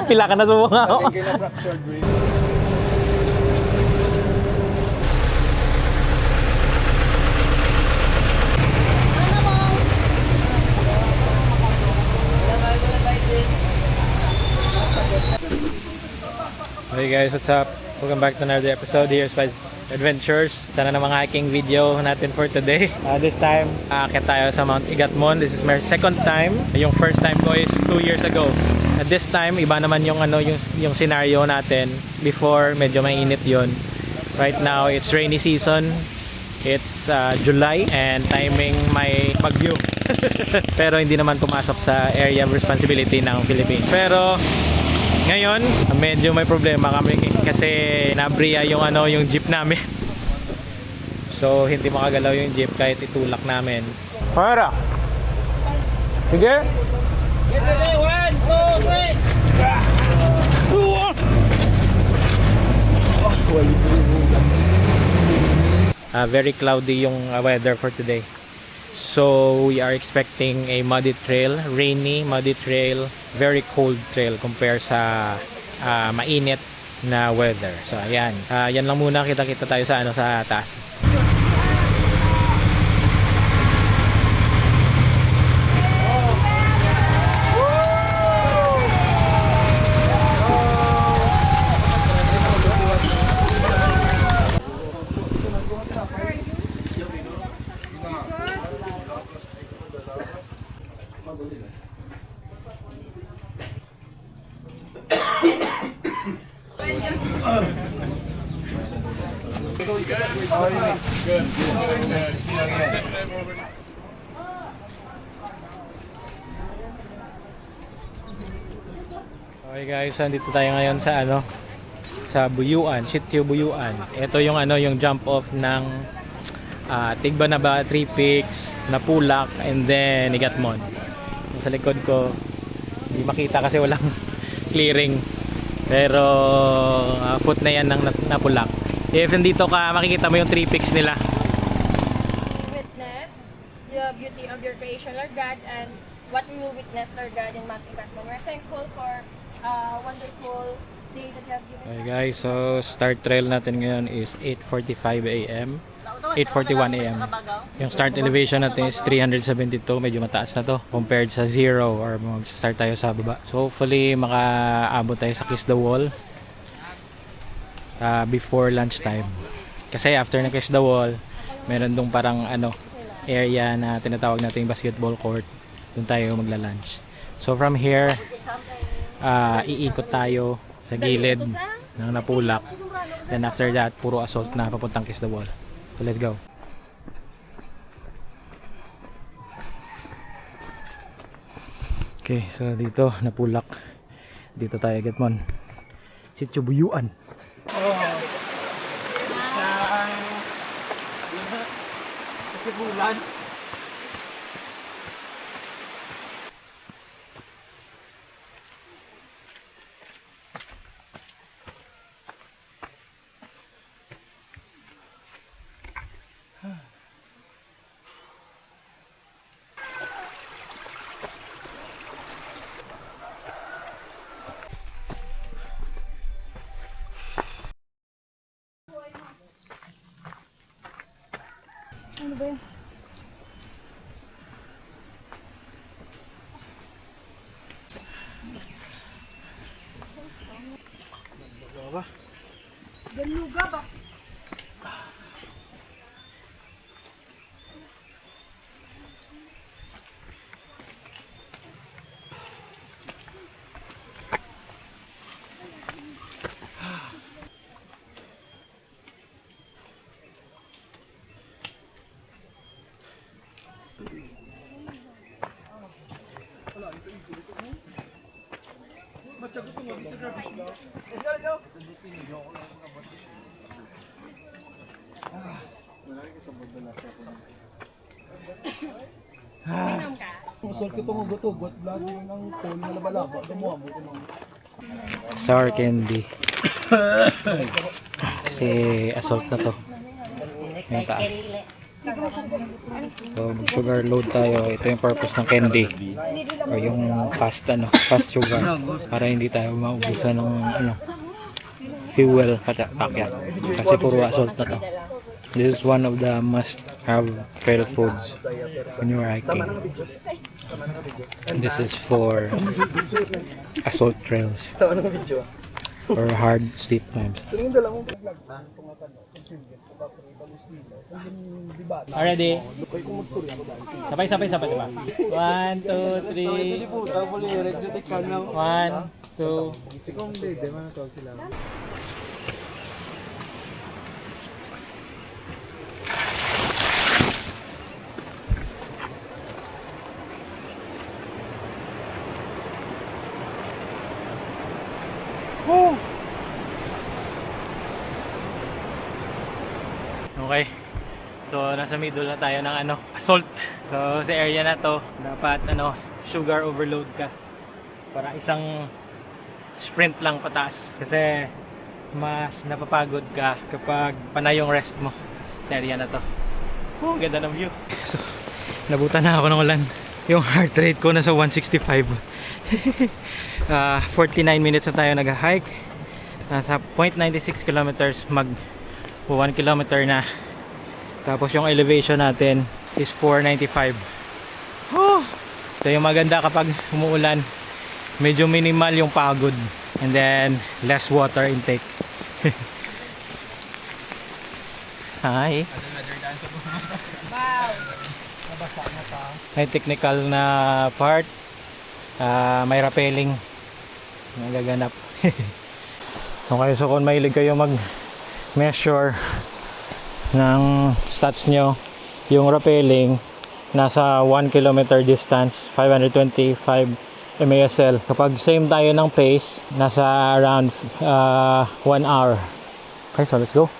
Pila ka na sumunga ako. fractured brain. Hey guys, what's up? Welcome back to another episode here Spice Adventures. Sana na mga hiking video natin for today. This time, aakyat tayo sa Mount Igatmon. This is my second time. Yung first time ko is 2 years ago. At this time, iba naman yung yung scenario natin. Before, medyo mainit yon. Right now, it's rainy season. It's July and timing may bagyo. Pero hindi naman pumasok sa area of responsibility ng Philippines. Pero ngayon, medyo may problema kami kasi nabriya yung jeep namin. So, hindi makagalaw yung jeep kahit itulak namin. Para! Sige! Get ready, 1, 2, 3! Very cloudy yung weather for today. So, we are expecting a muddy trail, rainy, muddy trail, very cold trail compare sa mainit na weather. So, ayan. Yan lang muna, kita-kita tayo sa sa taas. Okay guys, nandito tayo ngayon sa sa Buyuan, Sitio Buyuan. Ito yung yung jump off ng Tigba na ba, Three Peaks, Napulak, and then Igatmon. Sa likod ko, hindi makita kasi walang clearing. Pero foot na yan ng Napulak. If nandito ka, makikita mo yung Three Peaks nila. Witness the beauty of your creation, Lord God, and what we will witness, Lord God, in Mount Igatmon. We're thankful for wonderful day that you have given us. Okay guys, so start trail natin ngayon is 8:45 AM. 8:41 AM. Yung start elevation natin is 372, medyo mataas na to compared sa 0 or mag-start tayo sa baba. So hopefully makaabot tayo sa Kiss the Wall before lunchtime. Kasi after na Kiss the Wall, meron dong parang area na tinatawag natin basketball court. Doon tayo magla-lunch. So from here, iikot tayo sa gilid ng Napulak. Then after that, puro assault na papuntang Kiss the Wall. So let's go. Okay, so dito Napulak. Dito tayo Igatmon. Sitio Buyuan. Kasi bulan. Ano ba yun? Galuga ba? Minom ka? Usol ko itong ugot-ugot, vlog yun ang phone na labalaba. Gumawa mo ko ng Sour candy. Kasi assault na to. Yung taas. So, sugar load tayo. Ito yung purpose ng candy. O yung fast sugar. Para hindi tayo maubusan ng fuel packet. Kasi puro salt na to. This is one of the must-have trail foods when you're hiking. This is for assault trails or hard steep climbs. Already? Sabay, diba? 1, 2, 3. 1, 2. Okay. So nasa middle na tayo ng assault. So sa area na to, dapat sugar overload ka. Para isang sprint lang pataas. Kasi mas napapagod ka kapag panay yung rest mo. Sa area na to. Ganda ng view. So nabutan na ako ng ulan. Yung heart rate ko nasa 165. 49 minutes na tayo nag-hike. Nasa 0.96 kilometers, mag 1 kilometer na. Tapos yung elevation natin is 495. Ito yung maganda kapag umuulan. Medyo minimal yung pagod. And then less water intake. Hi. Wow! May technical na part. May rappelling. Nagaganap. So kung mahilig kayo mag-measure ng stats nyo, yung rappelling nasa 1 kilometer distance, 525 MASL. Kapag same tayo ng pace, nasa around 1 hour. Okay, so let's go.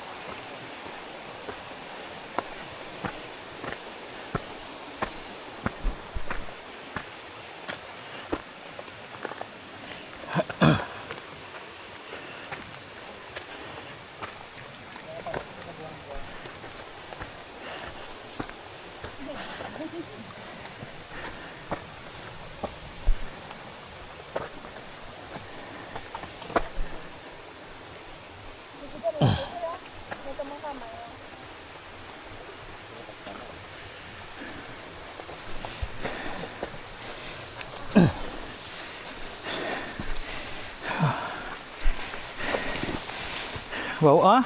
Wow,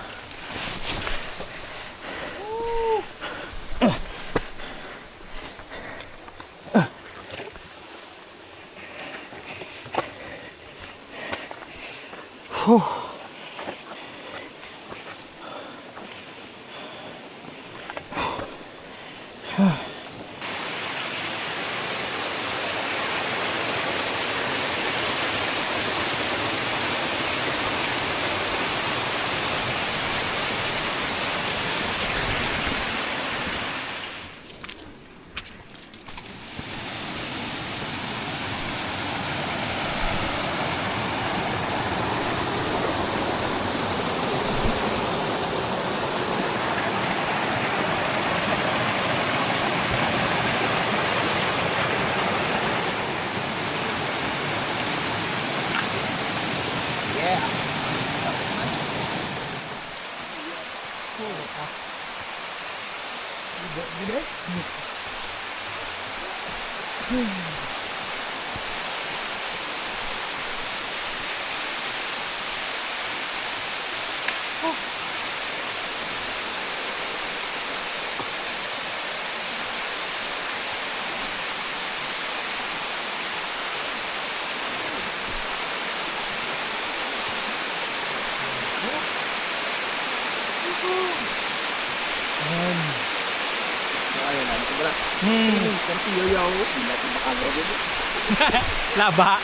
Laba.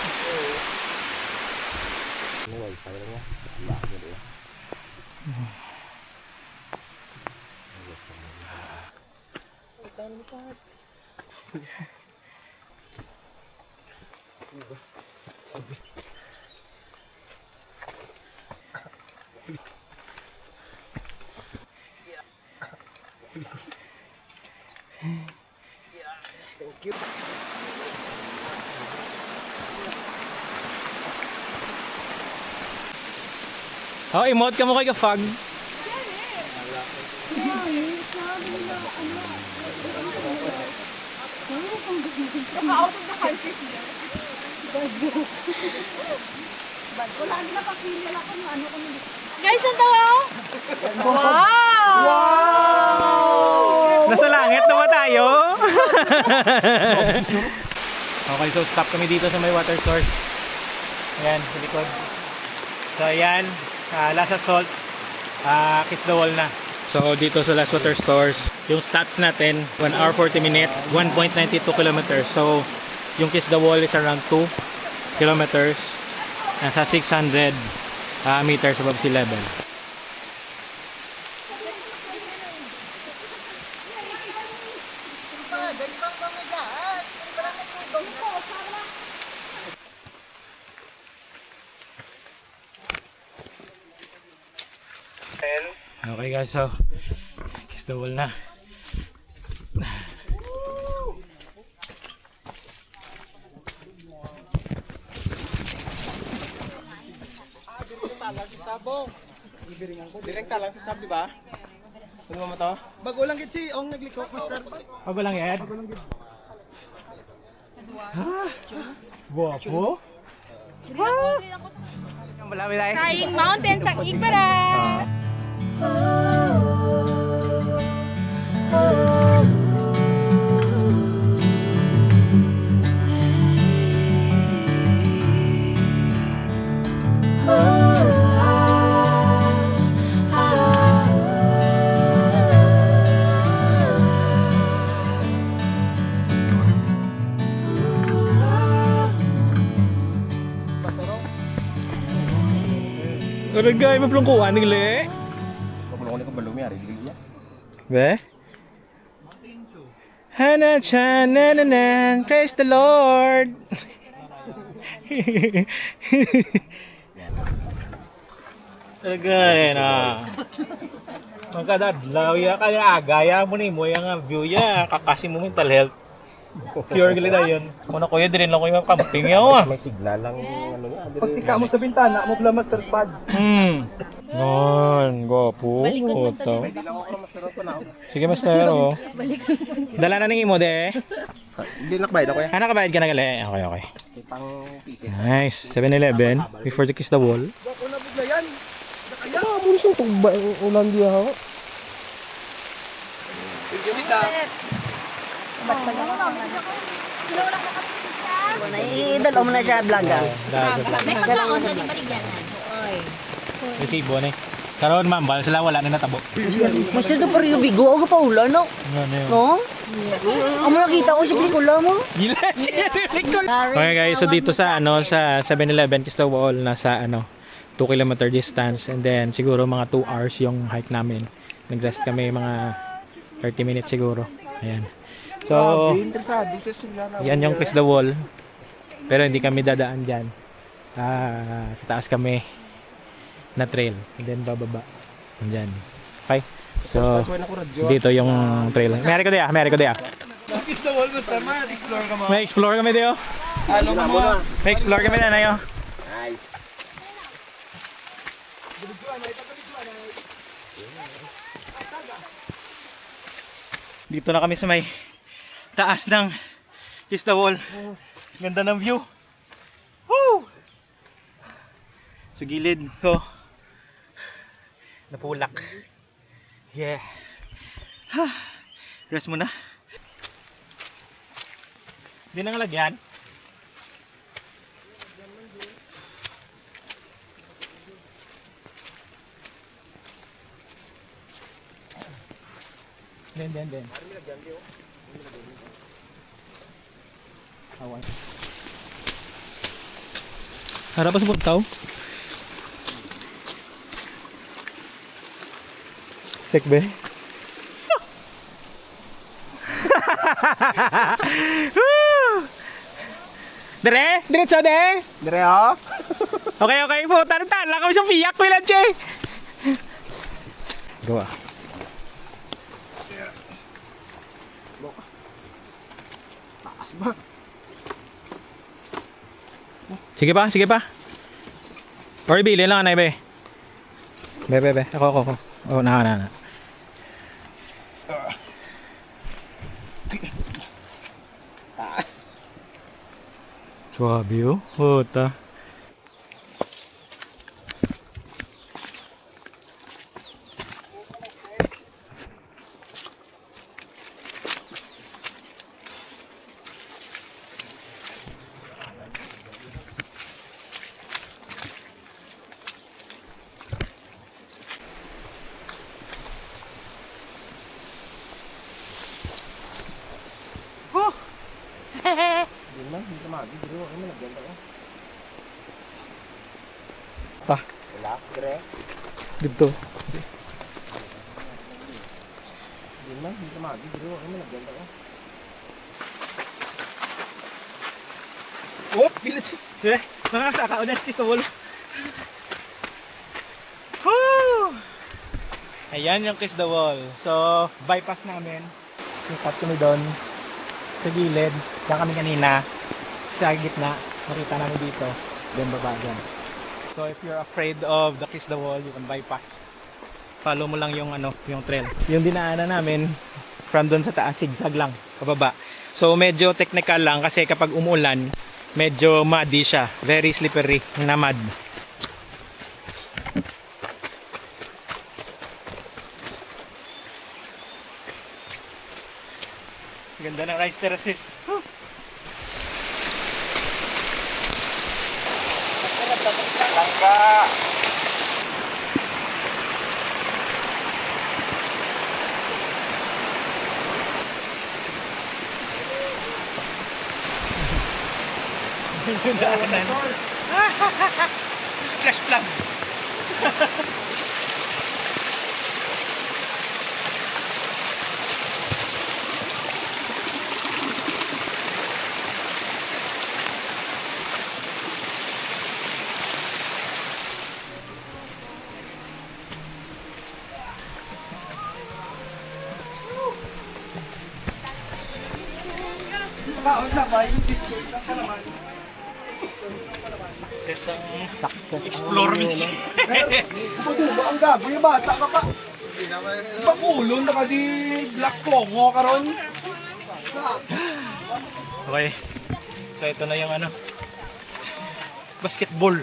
Thank you. Oh, emote ka mo kay Kafag. Guys, ang tawa! Nasa langit na ba tayo? Okay, so stop kami dito sa may water source. Ayan, sa likod. So ayan, Lasa Salt, Kiss the Wall na. So dito sa Last Water Source, yung stats natin, 1 hour 40 minutes, 1.92 kilometers. So yung Kiss the Wall is around 2 kilometers, nasa 600 meters above sea level. Okay guys, so Kiss the Wall na. Direct talang sa sab, di ba? Ano mo to? Bago lang gid si Ong nagliko, master. Bago lang yan? Guwapo? Malami tayo. Flying Mountain sa Igbara! Karagay, maplungkuhan nila eh. Kapulungan ko balumi ari dili. Be? Hana chana na, praise the Lord. Karagay na. Magkadadlaw ya kaya agaya mo ni mo yung view ya kakasi mo mental health. Pure gali na yun. Muna kuya, din lang ko yung camping yaw ah. May signal lang ano niya. Pagtika mo sa bintana, mo bla master spuds. Non, gopo. Oto. Hindi lang ako master pa na. Sige, master, oh. Dala na ng imo, de. Hindi nakbayad ako eh. Ah, nakabayad ka na gali. Okay, okay. Pang ticket. Nice. 7-Eleven. Before to Kiss the Wall. Ako na bigla yan. Kaya mo siyang tugba ang ulan diya ha. Idol mo na siya vlog ah. Resibo na eh. Karoon ma'am, bala sila wala na natabo. Mas ito pa rin yung bigo. Ako pa ulan no? Ano yun? No? Ako nakita ko sa pelikula mo. Gila, okay guys, so dito sa ano sa 7-Eleven Kiss the Wall nasa ano 2 kilometer distance and then siguro mga 2 hours yung hike namin. Nag-rest kami mga 30 minutes siguro. Ayan. So, yan yung Kiss the Wall. Pero hindi kami dadaan dyan. Sa taas kami na trail. And then bababa. Andyan. Okay? So, dito yung trail. May ko diya, may ko diya. Kiss the Wall basta man, explore ka mo. May explore kami diyo. Ano mo? May explore kami na nayo. Nice. Dito na kami sa may taas ng Kiss the Wall. Ganda ng view. Woo! Sa gilid ko napulak. Yeah. Rest muna. Hindi nang lagyan. Den. Awan. Harap pa sa puntaw. Check be. Diretso de. Dire oh. Okay, puta lang kami sa piyak ko ilan, che. Gawa. Sige pa, sige pa. Or bilhin lang, anay, be. Be. Ako. Oh, na. Taas. Swabe, oh. Puta. Hindi naman, hindi ka magi. Pero ako naman naganda ko. Ta. Wala, dire. Dito. Hindi naman, hindi ka magi. Pero ako naman naganda ko. Oh, bilit. Mga sakaunas kiss the wall. Woo! Ayan yung kiss the wall. So, bypass namin. Sikat kami doon. Sa gilid. Diyan kami kanina. Sa gitna. Makita namin dito. Then baba dyan. So, if you're afraid of the kiss the wall, you can bypass. Follow mo lang yung yung trail. Yung dinaanan namin from doon sa taas, zigzag lang. Pababa. So, medyo technical lang kasi kapag umulan, medyo muddy siya. Very slippery na mud. Ganda ng rice terraces. Langka! Flash flood. Kaon na ba? Yung disco, isang ka naman. Success Explore mission. Patuba ang gago yung bata ka pa. Pakulon na ka di Black Congo karon. Okay. So ito na yung basketball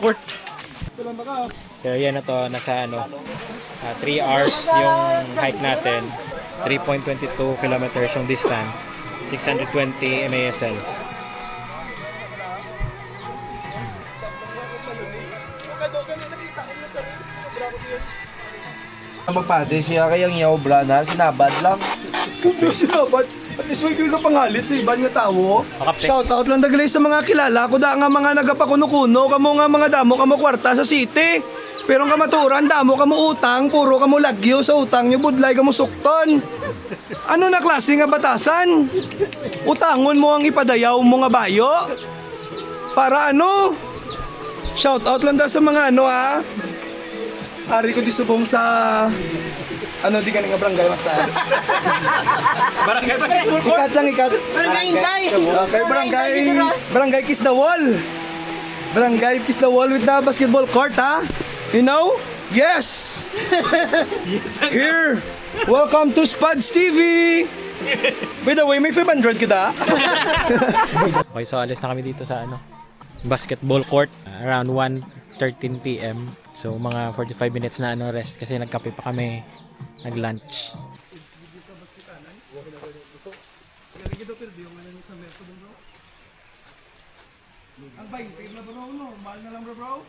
court. Ito lang baka. So yan na to, nasa 3 hours yung hike natin. 3.22 kilometers yung distance. 620 MASL. Magpate siya kayang yaw brana, sinabad lang. Sinabad? At least may ka pangalit sa ibang nga tao. Makapte. Shout out lang dagali sa mga kilala ko da nga mga nagapakuno-kuno, kamo nga mga damo kamo kwarta sa city. Pero ang kamaturan, damo kamo utang, puro kamo lagyo sa utang nyo, budlay kamo sukton. Ano na klase nga batasan? Utangon mo ang ipadayaw mo nga bayo? Para ano? Shout out lang da sa mga Ari ko di subong sa di ka nga barangay mas tayo. Barangay basketball court. Ikat lang ikat. Barangay Intay! Okay, barangay Kiss the Wall. Barangay Kiss the Wall with the basketball court, ha? You know? Yes! Here! Welcome to Spuds TV! By the way, may 500 kita. Okay, so alis na kami dito sa basketball court around 1:13 PM. So mga 45 minutes na rest kasi nagkape pa kami, nag-lunch. Ang 20 na bro, no? Mahal na lang bro.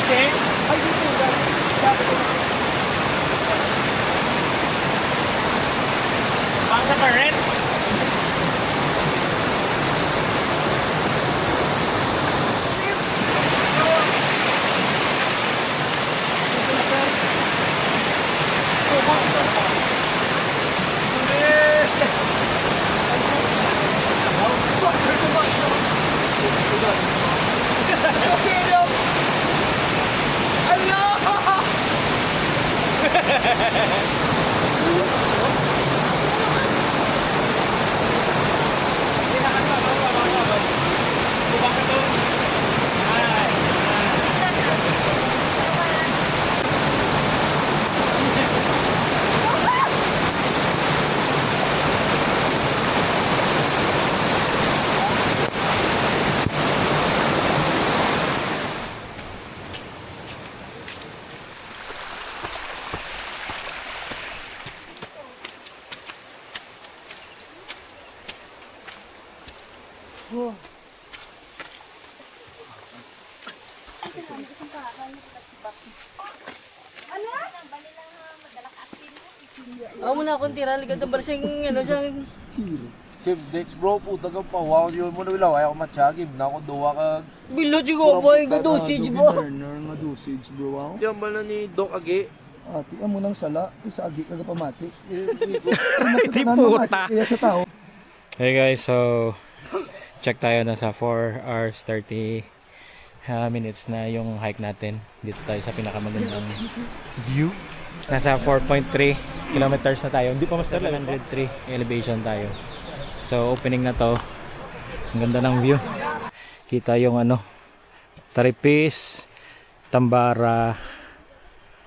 Okay. Ay, dito guys. Pang sa current. Amo na akong tira, ligad ng balasing, ano siya. Save dates bro, puta ka pa. Wow, yun mo na ilaw. Ayaw ko matsyagib. Na ako duwa ka. Bilod ko ba, yung dosage ba? Burner nga dosage bro wow. Diyan ba na ni Doc Agi? Ati mo nang sala, isa agi ka pamati. Di puta. Kaya sa tao. Hey guys, so check tayo na sa 4 hours 30 minutes na yung hike natin. Dito tayo sa pinakamagandang view. Nasa 4.3 kilometers na tayo. Hindi pa mas 103 elevation tayo. So opening na to. Ang ganda ng view. Kita yung ano, Taripis, Tambara,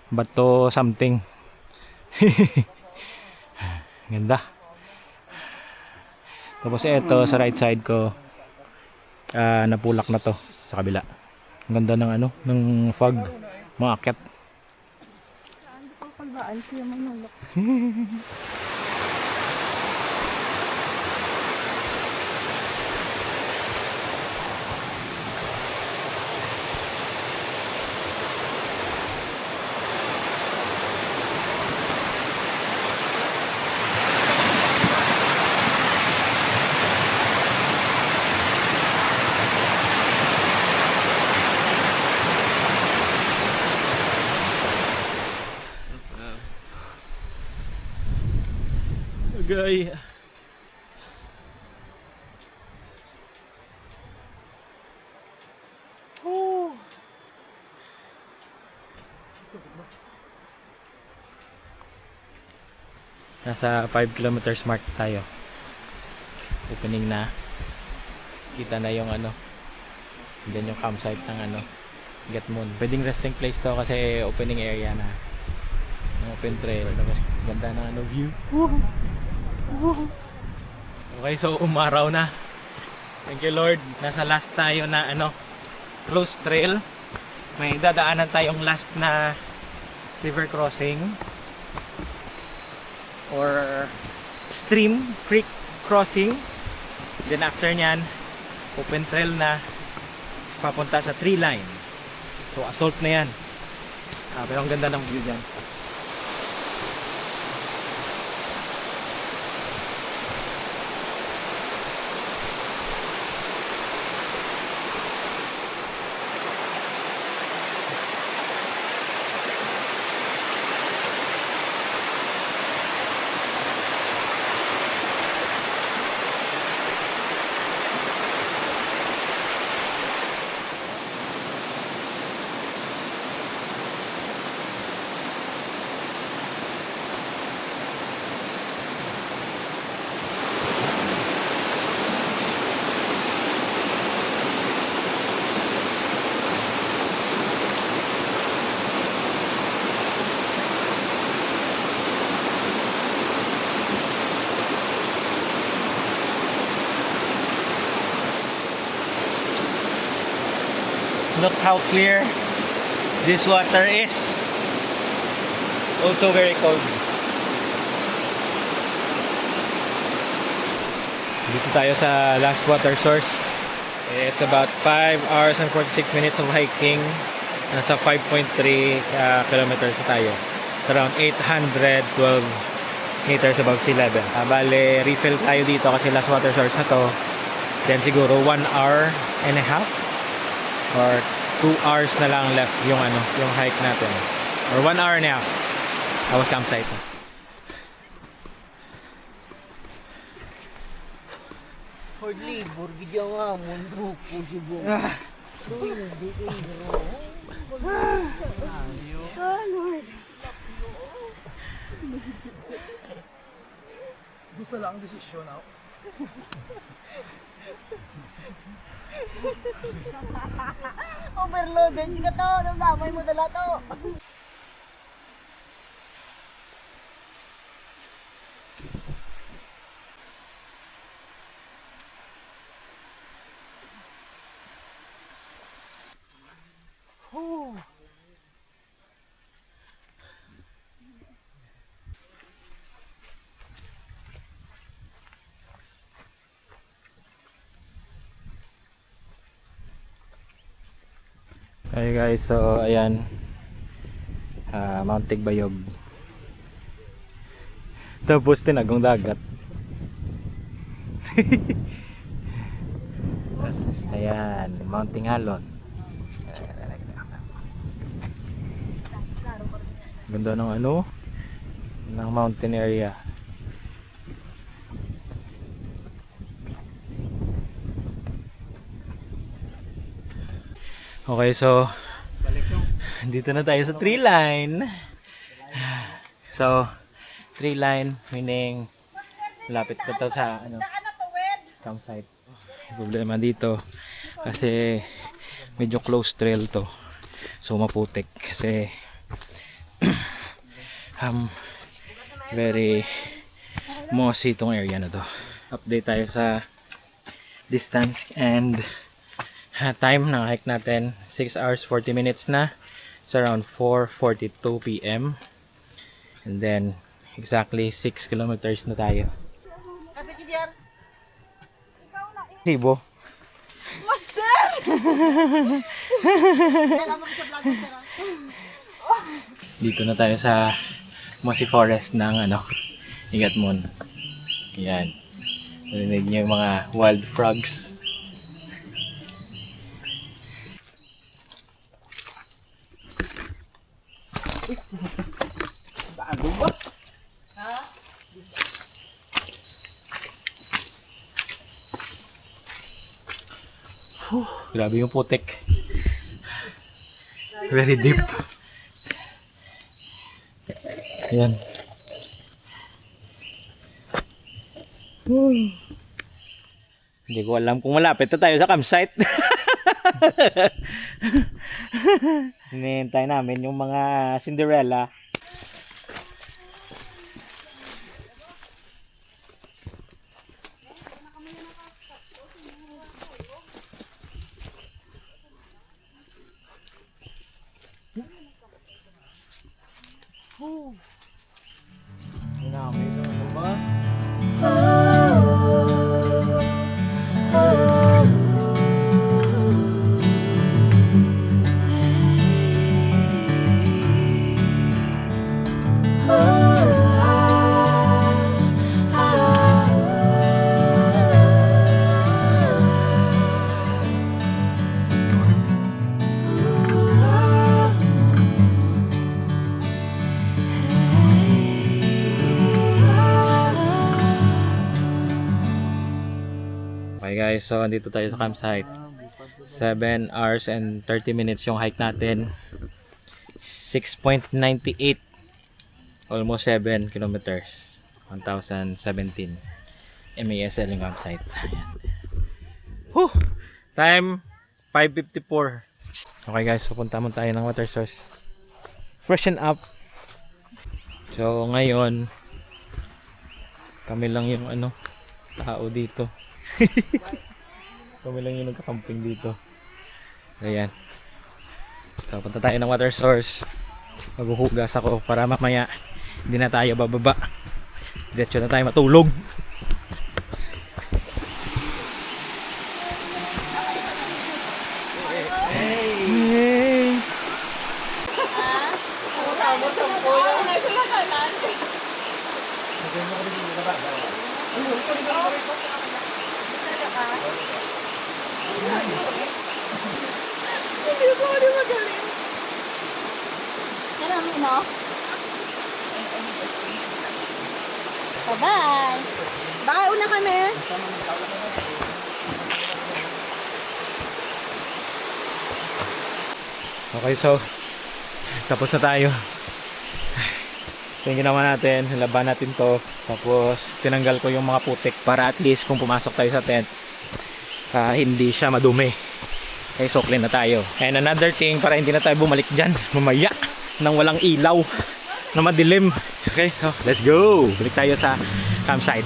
Bato something. Ganda. Tapos ito sa right side ko, napulak na to sa kabila. Ang ganda ng ano, ng fog, mga akyat. Gay. Nasa 5 kilometers mark tayo. Opening na. Kita na yung ano. Diyan yung campsite ng ano, Gatmon. Pwedeng resting place to kasi opening area na. Yung open trail. Tapos ganda ng ano view. Okay, so umaraw na. Thank you Lord. Nasa last tayo na ano, close trail. May dadaanan tayong last na river crossing or stream creek crossing. Then after nyan, open trail na papunta sa tree line. So assault na yan. Pero ang ganda ng view dyan. Look how clear this water is. Also very cold. Dito tayo sa last water source. It's about 5 hours and 46 minutes of hiking. Nasa 5.3 kilometers na tayo. It's around 812 meters above sea level. Bale, refill tayo dito kasi last water source na to. Then siguro 1 hour and a half or 2 hours na lang left yung ano, yung hike natin. Or 1 hour and a half. Tapos campsite na. Hardly, burgidya nga, mundo po si Bo. Hindi ko Gusto lang ang desisyon ako. Overloaded ka to, namamay mo dala to. Hey guys, so ayan, Mount Tigbayog. Tapos tinagong dagat. Tapos, ayan, Mount Tingalon. Ganda ng ano, ng mountain area. Okay, so dito na tayo sa tree line. So, tree line meaning lapit na to sa ano, campsite. Problema dito kasi medyo close trail to. So maputik kasi very mossy tong area na to. Update tayo sa distance and time ng hike natin. 6 hours 40 minutes na. It's around 4:42 PM. And then exactly 6 kilometers na tayo. Sibo. Dito na tayo sa mossy forest ng ano, Igatmon. Yan. Narinig niyo yung mga wild frogs. Bago ba? Grabe yung putik. Very deep. Ayan. Hindi ko alam kung malapit na tayo sa campsite. Hinihintay namin yung mga Cinderella. Okay guys, so andito tayo sa campsite. 7 hours and 30 minutes yung hike natin. 6.98, almost 7 kilometers. 1017 MASL yung campsite. Ayan. Whew! Time 5:54. Okay guys, pupunta mo tayo ng water source. Freshen up. So ngayon kami lang yung ano, tao dito. Kami lang yung nagka-camping dito. Ayan. So punta tayo ng water source. Maghuhugas ako para mamaya hindi na tayo bababa. Diretso na tayo matulog. Hey. Hindi ko ano magaling. Yan ang ino. Bye-bye. Baka una kami. Okay, so tapos na tayo. So yung ginawa natin, laban natin to. Tapos tinanggal ko yung mga putik para at least kung pumasok tayo sa tent, hindi siya madumi. Okay, so clean na tayo. And another thing, para hindi na tayo bumalik dyan mamaya nang walang ilaw na madilim. Okay, so let's go. Balik tayo sa campsite.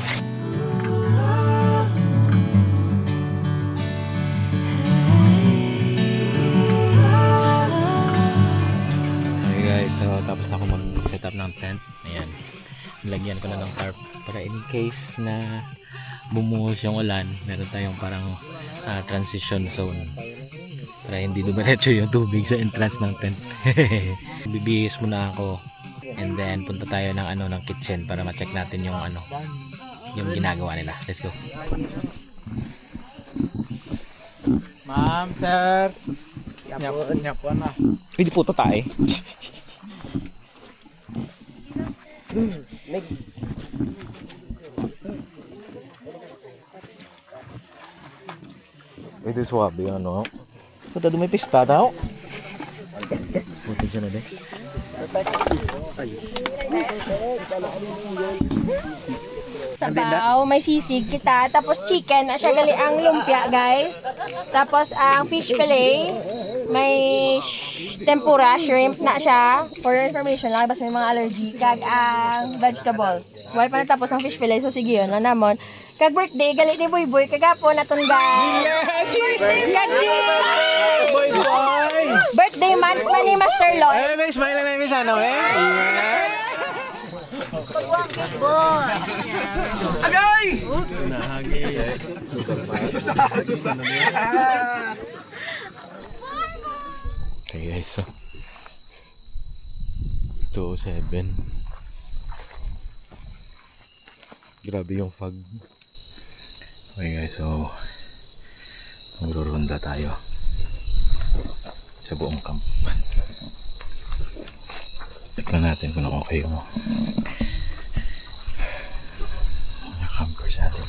Okay guys, so tapos na ako mag-set up ng tent. Ayan, nilagyan ko na ng tarp para in case na bumuhos yung ulan, meron tayong parang transition zone para hindi dumiretso yung tubig sa entrance ng tent. Bibihis muna ako and then punta tayo ng ng kitchen para ma-check natin yung yung ginagawa nila. Let's go. Ma'am, sir. Nyapo na. Pwede po ito tayo. Ito suwabe yung Puta doon may pista tao. Puta siya na din. Sabaw, may sisig kita, tapos chicken, na siya gali ang lumpia, guys. Tapos ang fish fillet, may tempura, shrimp na siya. For your information, lang basta may mga allergy. Kag ang vegetables. Why pa natapos ang fish fillet, so sige yun, namon. Kag birthday, gali ni Boy Boy, kagapo natunda. Kag si birthday month man ni Master Lloyd. Ay, may smile na may sana eh. Agay! Okay guys, so 207. Grabe yung fog. Okay guys, so magro-ronda tayo sa buong camp. Tignan natin kung okay yung mga campers natin.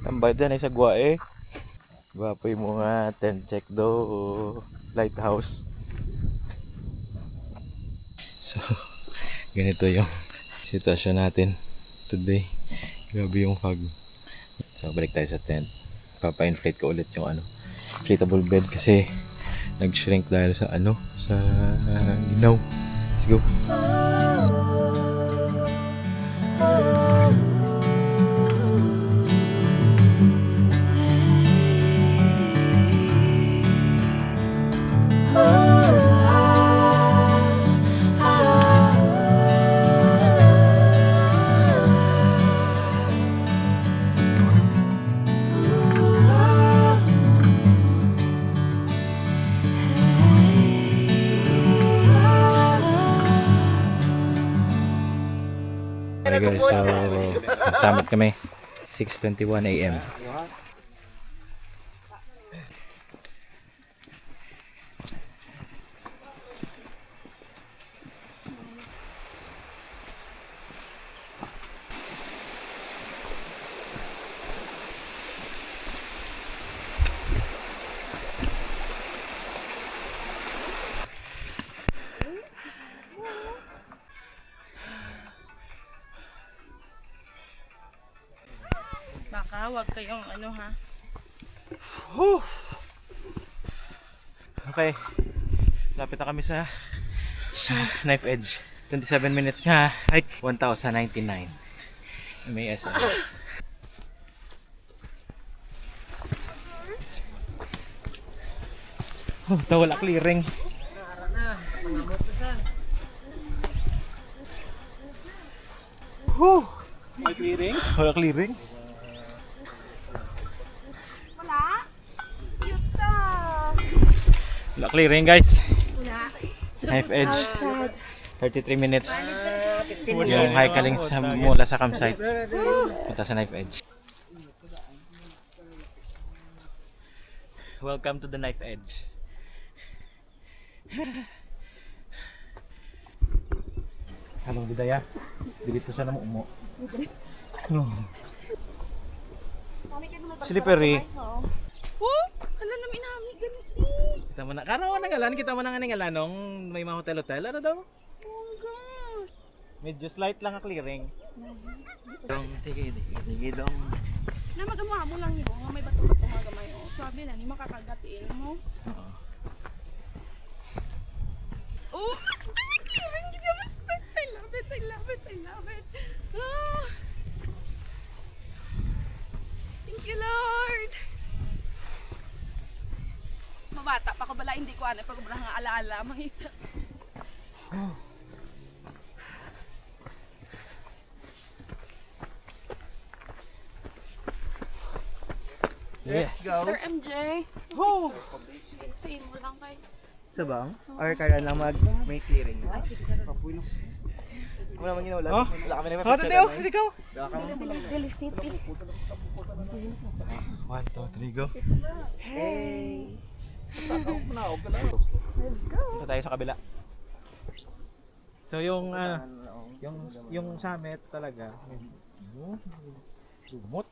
Tambay din ay sa Guae. Gwapo yung mga tent check do lighthouse. So, ganito yung sitwasyon natin today. Grabe yung fog. So, balik tayo sa tent. Papa-inflate ko ulit yung inflatable bed kasi nag-shrink dahil sa sa ginaw. Let's go. Okay guys, so nagsabot kami 6:21 AM. Baka wag kayong ha. Okay. Lapit na kami sa Knife Edge. 27 minutes na hike. 1,099. May SM. Wala clearing. Wala clearing? Wala clearing? Wala clearing guys. Knife Edge. 33 minutes. Yung hike kaling mula sa campsite. Punta sa Knife Edge. Welcome to the Knife Edge. Halong bidaya. Dito siya na mo. Slippery. Hala na minami ganito. Kita mo na. Karawan na ngalan. Kita mo na nga ngalan nung may mga hotel-hotel. Ano daw? Oh gosh. Medyo slight lang ang clearing. Dong, tige dong. Na magawa mo lang yun. May bato-bato mga gamay. Sabi na, ni makakagatiin mo. Oo. Oh, I love it, I love it, I love it. Ah. Thank you, Lord. Mabata pa ko bala, hindi ko pag nga alaala, mangita. Yes. Sir MJ. Ho! Sa imo lang kay. Sa bang? Or karon lang may clearing. Ako naman ginaulat. Oh. Wala kami na Oh, Tadeo, ikaw. Dili City. 1, 2, 3, go. Hey! Punta tayo sa kabila. So yung yung summit talaga, lumot.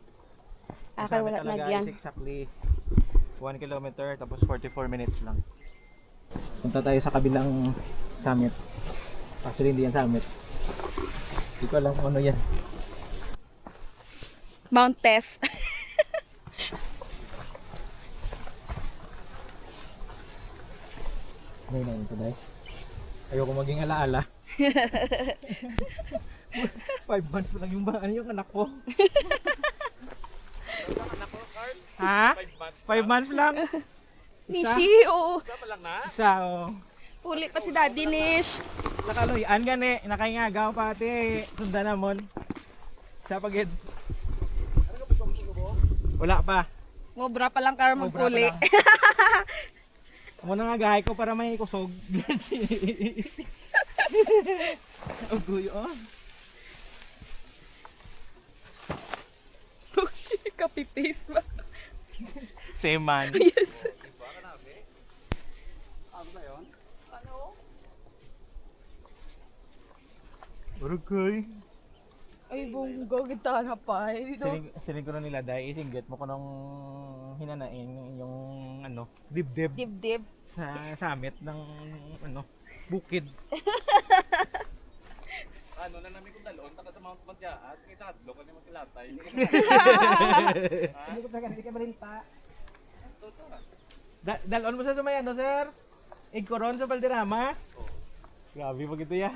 Akay wala talaga nagyan. is exactly 1 kilometer tapos 44 minutes lang. Punta tayo sa kabilang summit. Actually hindi yan summit. Hindi ko alam kung ano yan. Mount Tess. May na ito dahil. Ayoko maging alaala. 5 months pa lang yung yung anak ko. Ha? 5 months lang? Nishi, oo. Isa, oh. Huli pa si Daddy Nish. Nakaloyan gani, nakaingagaw pati. Sundan namon. Sa pagid. Wala pa. Mobra pa lang karo Mobra pa magpuli. lang. Muna nga gahay ko para may kusog. Ang guyo, oh. Copy-paste ba? Same man. Yes. Urugay. Ay, bongga, kita na pa. Siling ko na nila dahil isinggit mo ko nung hinanain yung dibdib Dibdib. sa summit ng bukid. Ano na namin kung dalon, taka sa Mount Matiaas, kita hadlo ka ni magkilatay. Hindi ko pa hindi ka marinta. Dalon mo sa sumay sir? Igkoron sa Valderrama? Grabe pag ito ya.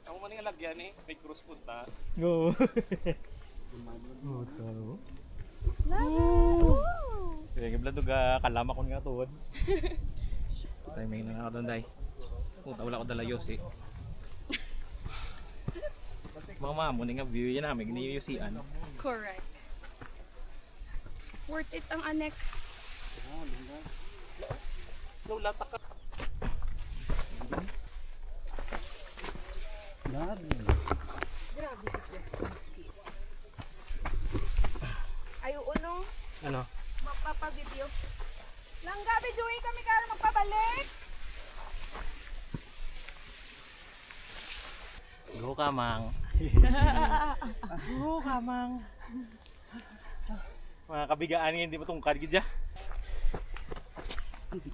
Ako man nga lagyan eh, may cross punta. Go. Sige, giblado ga kalama ko nga tuod. Timing na ako doon dai. Puta wala ko dala yosi. Mga mamo ni nga view yan namin giniyusian. Correct. Worth it ang anek. So latak ka. Ay, uno. Ano? Magpapabidyo. Langga, videoin kami karo magpabalik. Go kamang. Go kamang. Mga kabigaan nga hindi matungkad gid ya. Thank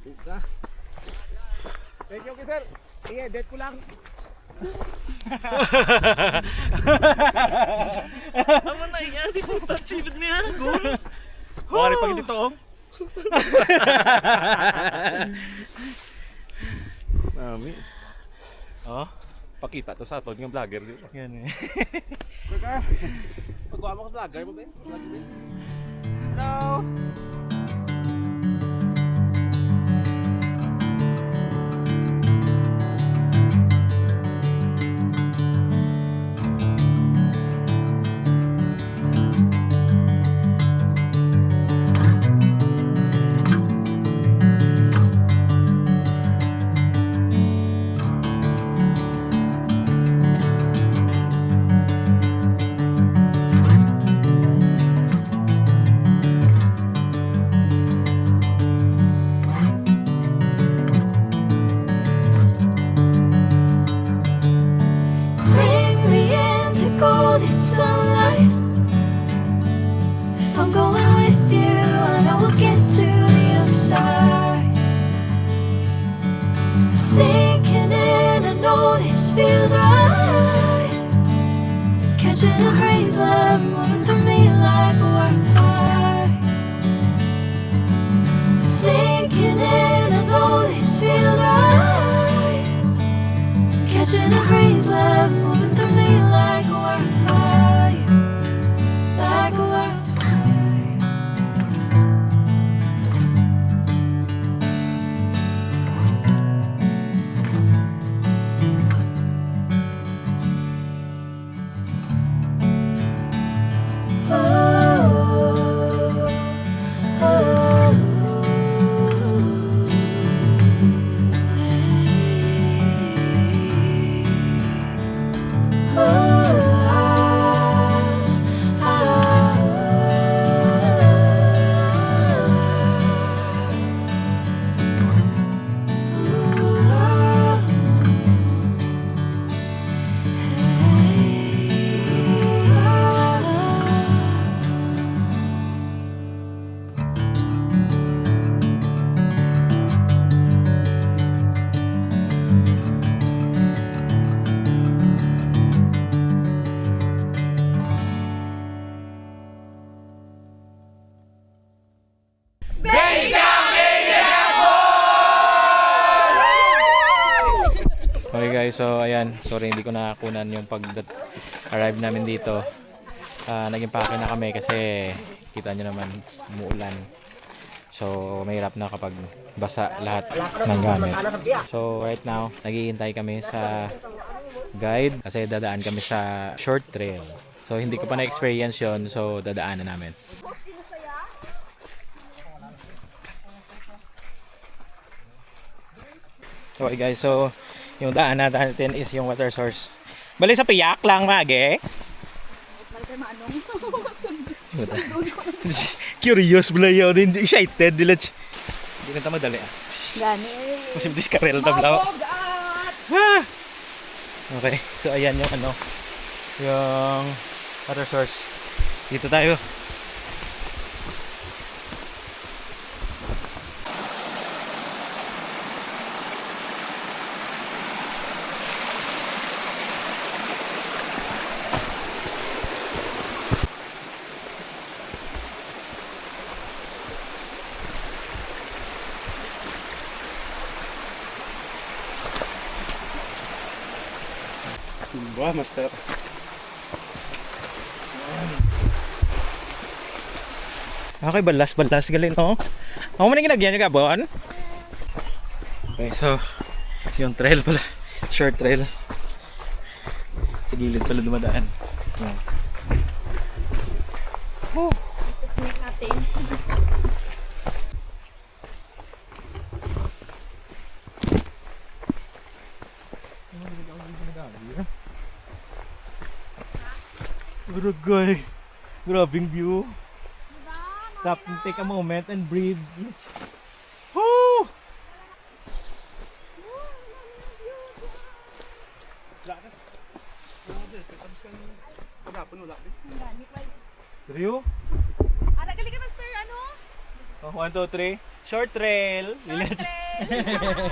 you, sir. I-edit ko lang. Amo na yan, di puta silid niya. Gol. Baka pag dito oh. Mami, Oh, pakita to sa aton ng vlogger dito. yan eh. Pagkuha mo sa vlogger mo ba? Hello. Bring me into golden sunlight. If I'm going with you, I know we'll get to the other side. Sinking in, I know this feels right. Catching a breeze, love moving through me like a wildfire. Sinking in, I know this feels right. Catching a breeze, love moving through me like a wildfire, like a wildfire. Oh. Okay, so ayan, sorry hindi ko nakakunan yung pag-arrive namin dito. Naging pake na kami kasi kita nyo naman umuulan. So mahirap na kapag basa lahat ng gamit. So right now, naghihintay kami sa guide kasi dadaan kami sa short trail. So hindi ko pa na-experience yon, so dadaanan namin. So okay guys, so yung daan natin is yung water source. Bali sa piyak lang mage. Curious bala yun, hindi excited dila. Hindi na ta madali ah. Gani. Musim diskarel tablaw. Okay, so ayan yung ano, yung water source. Dito tayo. Wah, master. Okay, balas galin no. Ako man ginagyan yung gabon. Okay, so yung trail pala, short trail. Sa gilid pala dumadaan. Yan. natin. Barangay. Grabing view. Stop and take a moment and breathe. Woo! Rio? Ada kali ka master ano? Oh, 1, 2, 3. Short trail.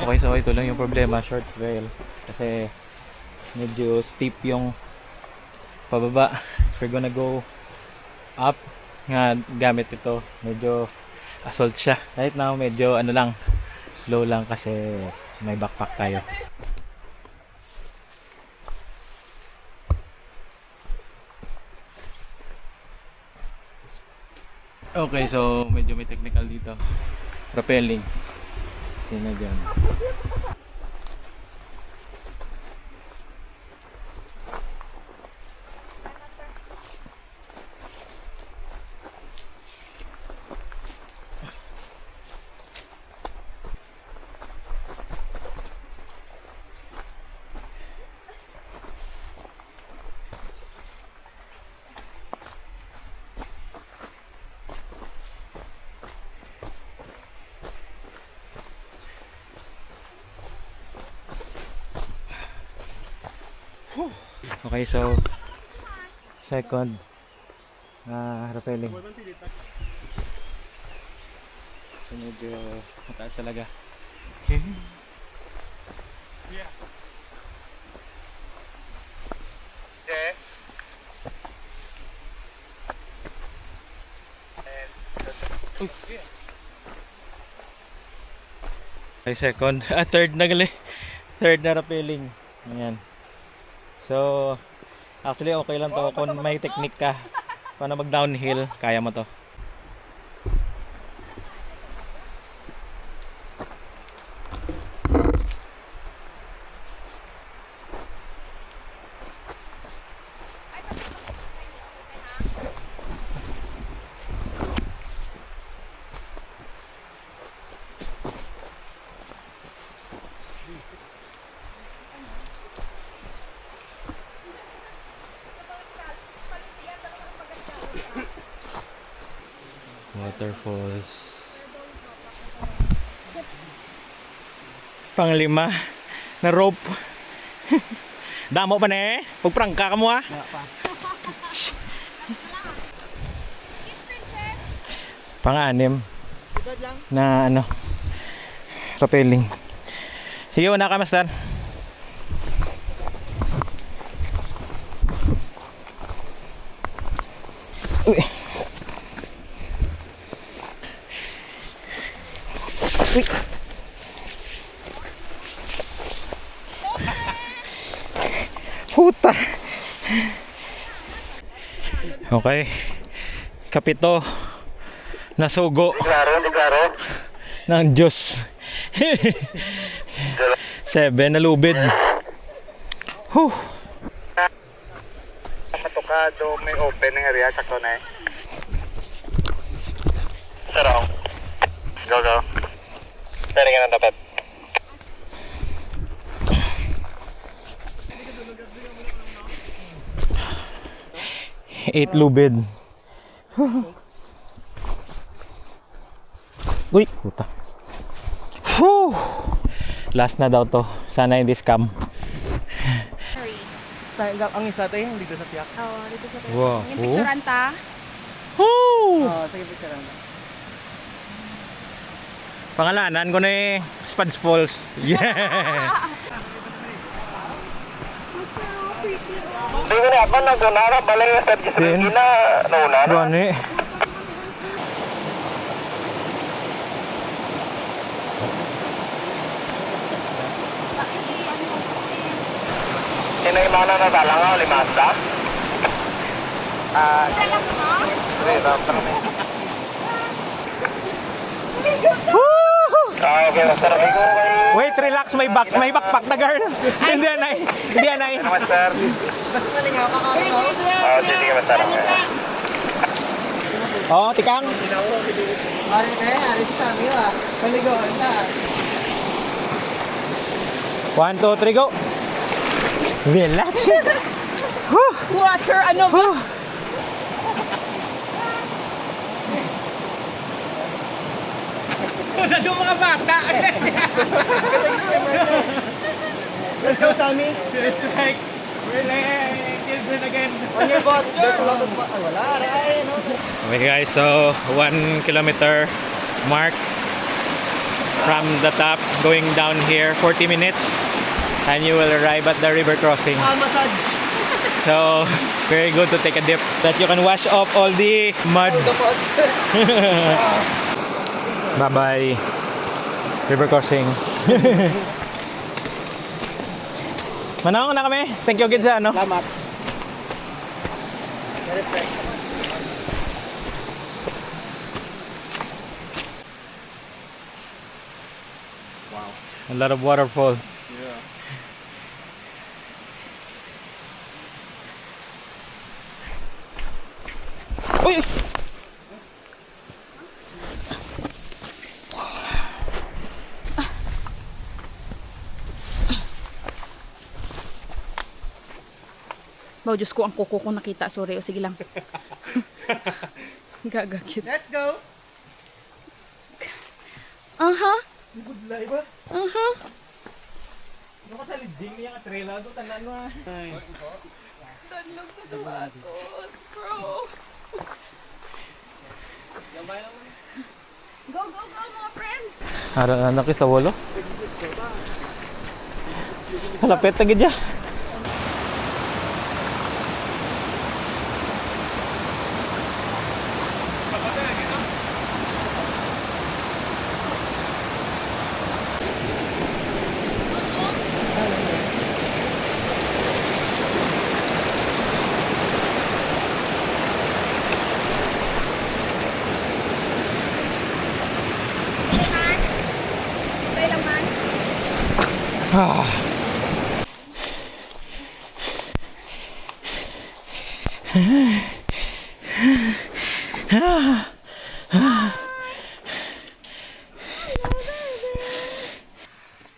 Okay, so ito lang yung problema, short trail. Kasi medyo steep yung pababa. We're gonna go up nga gamit ito. Medyo assault siya. Right now medyo ano lang, slow lang kasi may backpack tayo. Okay, so medyo may technical dito. Rappelling. Yun na dyan. Okay, so second rappelling. So medyo mataas talaga. Okay, second, third na gali. Third na rappelling. Ayan. So, actually okay lang to kung may technique ka. Paano mag downhill, kaya mo to. Waterfalls. Panglima na rope. Damo pa na eh. Pagprangka ka mo ha. Pang-anim na ano, rappelling. Sige, una ka master. Uy. Uy. Puta. Okay. Kapito. Nasugo. Ng Diyos. 7 nalubid. Huh. Matukado, may opening area sa kone. Sarong. Go. Pwede ka na dapat. 8 lubid. Uy, puta. Whew. Last na daw to. Sana hindi scam. Ang isa tayo, dito sa tiyak. Oo, dito sa Wow. Yung picturean ta. Woo! Sige, picture lang. Pangalanan ko na Spuds Falls. Yeah. Hindi na ako naguna balay sa Din. na nauna. Gani. Sinay mana na dalangaw limasa. Okay, master amigo. Wait, relax. May backpack na girl. Hindi anay. Hindi anay. Master. Sige, master. Oh, tikang. One, two, three, go. Relax. Water, ano ba? Wala yung mga bata. Let's go, Sammy. It's like, we're like children again. On your boat. There's a lot of... Wala, ay, no? Okay guys, so 1 kilometer mark from the top going down here, 40 minutes and you will arrive at the river crossing. Massage. So very good to take a dip that you can wash off all the mud. Bye bye river crossing. Manawag na kami. Thank you again sa ano. Salamat. A lot of waterfalls. Uy! Baw, Diyos ko, ang kuko ko nakita. Sorry, o sige lang. Gagakit. Let's go. Aha. Budlay ba? Aha. Ano ka sa liding niya ka trailer doon? Tandaan mo ah. Go, go, go, mga friends. Nakis na walo? Halapit na gidya.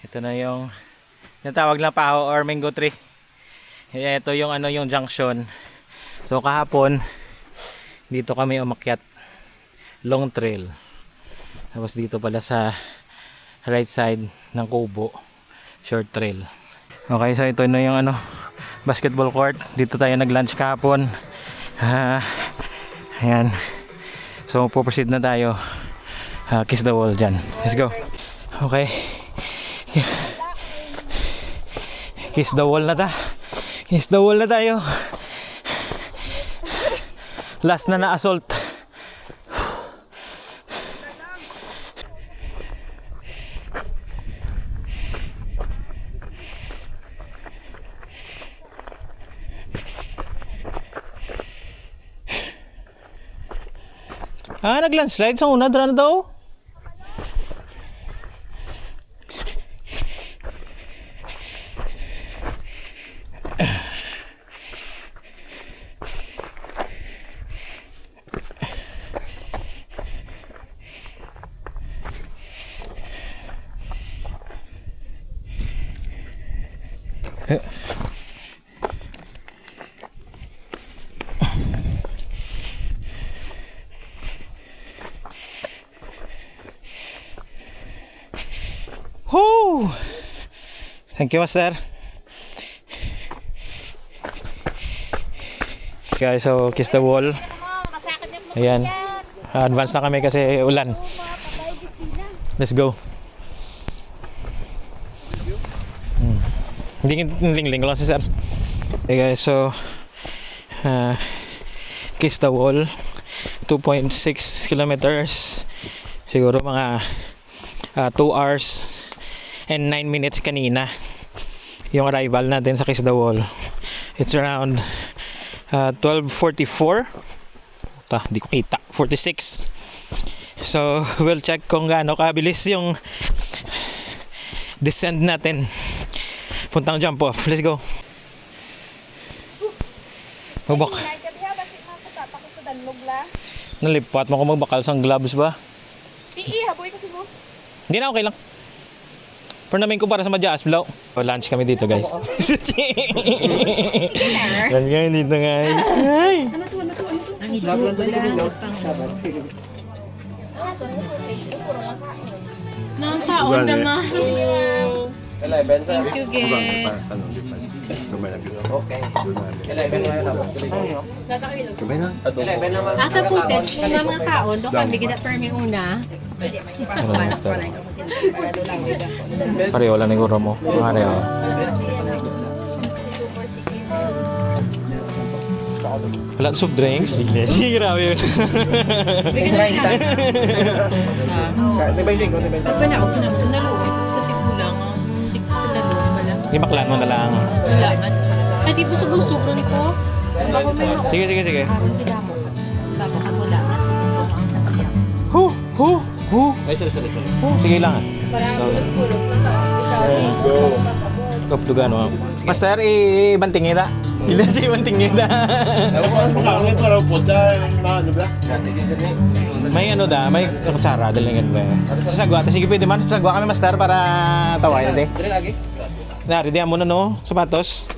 Ito na yung natawag na Paho or Mango Tree. Ito yung ano yung junction. So kahapon dito kami umakyat long trail. Tapos dito pala sa right side ng Kubo short trail. Okay, so ito na yung ano basketball court. Dito tayo nag-lunch kahapon. Ayan. So po-proceed na tayo. Kiss the wall dyan. Let's go. Okay. Kiss the wall na ta. Kiss the wall na tayo. Last na na-assault. Nag-landslide sa una, dra na daw. Woo! Thank you, master. Guys, so kiss the wall. Ayan. Advance na kami kasi ulan. Let's go. Ling lang si sir. Okay guys, so kiss the wall. 2.6 kilometers. Siguro mga 2 hours and 9 minutes kanina yung arrival natin sa Kiss the Wall. It's around 12:44. Di ko kita. 46. So we'll check kung gaano kabilis yung descend natin. Puntang jump off. Let's go. Mabak. Nalipat mo kung magbakal sang gloves ba? Haboy kasi mo. Hindi na, okay lang. Pero namin ko para sa Madyaas Blow. Lunch kami dito, guys. Lunch kami dito, guys. Ay! Nakaon naman. Thank you, Gay. Asa footage, kung mga kaon, doon kami kita permi una. Ano na, mister? Pareho lang niguro mo. Pareho. Wala soft drinks? Sige, grabe yun. Pag ba na ako naman sa naluwi, sa tigulang, sa naluwi pala. Hindi maklan mo na lang. Kailangan. Ay, di po sa busukon ko. Sige, sige, sige. Bago ka mo lang. Hu! Sige lang ah. Parang pulos-pulos na taas. Up to gano. Master, ibantingin na. Ilan siya ibantingin na. May ano da, may kutsara, dalingan ba? Sasagwa, sige pwede man. Sasagwa kami master para tawain natin. Nari, di mo na no, sapatos.